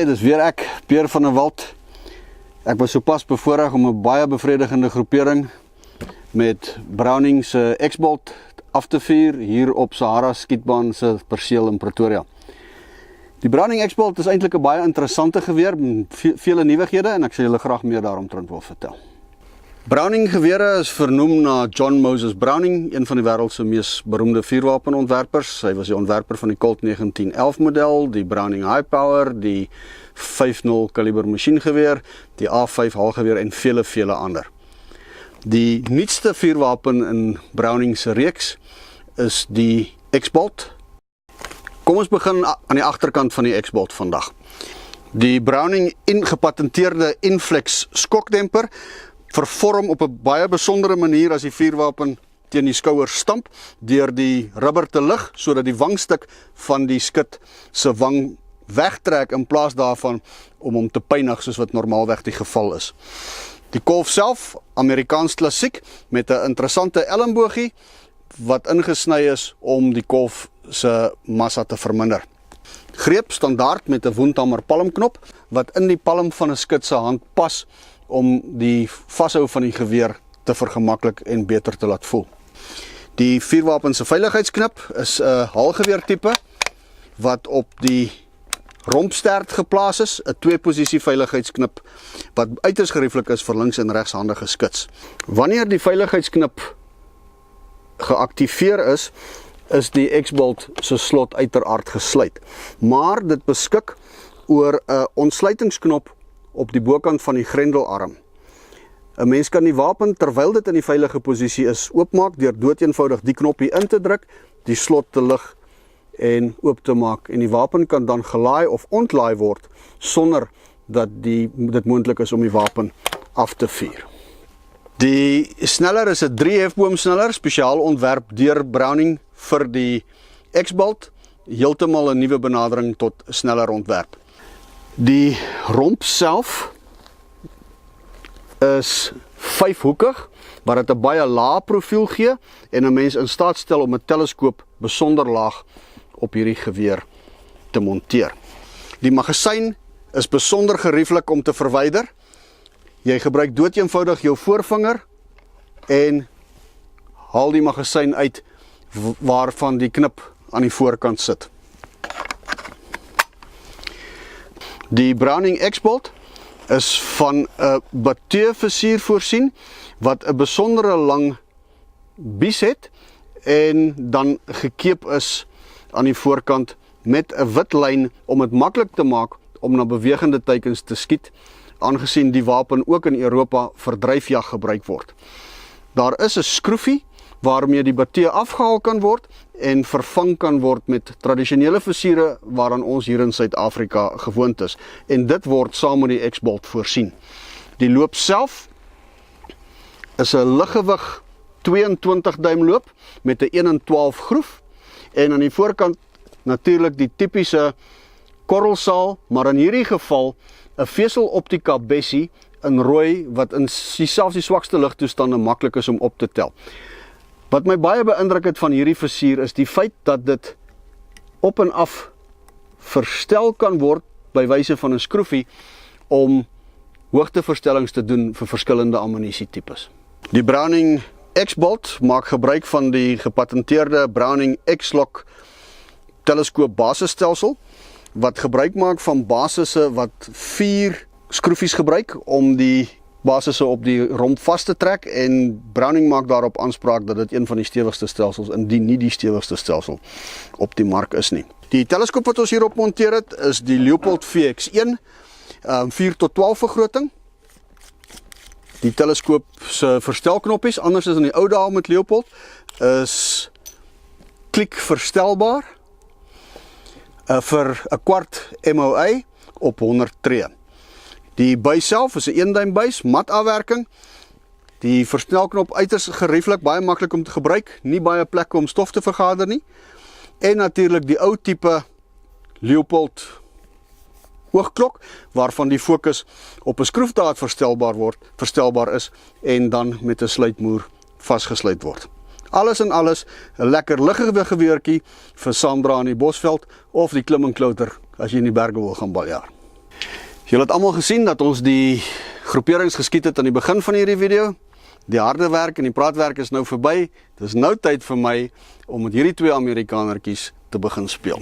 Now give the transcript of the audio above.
Hey, dis weer ek, Peer van der Walt. Ek was sopas bevoorreg om 'n baie bevredigende groepering met Browning se X-Bolt af te vuur hier op Sahara skietbaan se perseel in Pretoria. Die Browning X-Bolt is eintlik 'n baie interessante geweer met vele nuwighede en ek sal julle graag meer daaromtrent wil vertel. Browning gewere is vernoem na John Moses Browning, een van die wêreld se mees beroemde vuurwapenontwerpers. Hy was die ontwerper van die Colt 1911 model, die Browning High Power, die 5.0 kaliber masjiengeweer, die A5 haalgeweer en vele ander. Die nuutste vuurwapen in Browning se reeks is die X-Bolt. Kom ons begin aan die agterkant van die X-Bolt vandag. Die Browning gepatenteerde Inflex skokdemper vervorm op 'n baie besondere manier as die vuurwapen teen die skouer stamp deur die rubber te lig sodat die wangstuk van die skut se wang wegtrek in plaas daarvan om hom te pynig soos wat normaalweg die geval is. Die kolf self, Amerikaans klassiek met 'n interessante elmboogie wat ingesny is om die kolf se massa te verminder. Greep standaard met 'n woundhammer palmknop wat in die palm van 'n skut se hand pas om die vashou van die geweer te vergemaklik en beter te laat voel. Die vuurwapen se veiligheidsknip is 'n haalgeweer tipe wat op die rompstert geplaas is, 'n 2-posisie veiligheidsknip wat uiters gerieflik is vir links- en regshandige skuts. Wanneer die veiligheidsknip geaktiveer is die X-Bolt se slot uiteraard gesluit. Maar dit beskik oor 'n ontsluitingsknop op die bokant van die grendelarm. 'n Mens kan die wapen terwyl dit in die veilige posisie is oopmaak deur doeteenvoudig die knoppie in te druk, die slot te lig en oop te maak en die wapen kan dan gelaai of ontlaai word sonder dat dit moontlik is om die wapen af te vuur. Die sneller is 'n 3-hefboom sneller, spesiaal ontwerp deur Browning vir die X-Bolt, heeltemal 'n nuwe benadering tot sneller ontwerp. Die romp self is 5-hoekig, wat dit 'n baie lae profiel gee en 'n mens in staat stel om 'n teleskoop besonder laag op hierdie geweer te monteer. Die magasyn is besonder gerieflik om te verwyder. Jy gebruik doeteenvoudig jou voorvinger en haal die magasyn uit waarvan die knip aan die voorkant sit. Die Browning X-Bolt is van 'n bateauversier voorsien wat 'n besondere lang bies het en dan gekeep is aan die voorkant met 'n wit lyn om dit maklik te maak om na bewegende teikens te skiet, aangesien die wapen ook in Europa vir dryfjag gebruik word. Daar is 'n skroefie waarmee die batee afgehaal kan word en vervang kan word met tradisionele versiere waaraan ons hier in Suid-Afrika gewoond is. En dit word saam met die X-Bolt voorsien. Die loop self is 'n liggewig 22 duim loop met 'n 1/12 groef en aan die voorkant natuurlik die tipiese korrelsaal, maar in hierdie geval 'n veseloptika bessie in rooi wat in selfs die swakste ligtoestande maklik is om op te tel. Wat my baie beïndruk het van hierdie versier is die feit dat dit op en af verstel kan word by wyse van 'n skroefie om hoogteverstellings te doen vir verskillende ammunisietipes. Die Browning X-Bolt maak gebruik van die gepatenteerde Browning X-Lock teleskoop basisstelsel wat gebruik maak van basisse wat 4 skroefies gebruik om die basisse op die romp vas te trek en Browning maak daarop aanspraak dat dit een van die stewigste stelsels, indien nie die stewigste stelsel op die mark is nie. Die teleskoop wat ons hierop monteer het is die Leupold VX1 4:12 vergroting. Die teleskoop se verstelknoppies, anders as in die ou dae met Leupold, is klik verstelbaar vir 'n kwart MOA op 100 tree. Die buis self is 'n 1 duim buis, mat afwerking. Die versnelknop uiters gerieflik, baie maklik om te gebruik, nie baie plekke om stof te vergader nie. En natuurlik die ou tipe Leupold oogklok waarvan die fokus op 'n skroefdraad verstelbaar is en dan met 'n sluitmoer vasgesluit word. Alles in alles 'n lekker liggewig geweertjie vir saamdra in die Bosveld of die klim en klouter as jy in die berge wil gaan baljaar. Julle het almal gesien dat ons die groeperings geskiet het aan die begin van hierdie video. Die harde werk en die praatwerk is nou verby. Dit is nou tyd vir my om met hierdie twee Amerikanertjies te begin speel.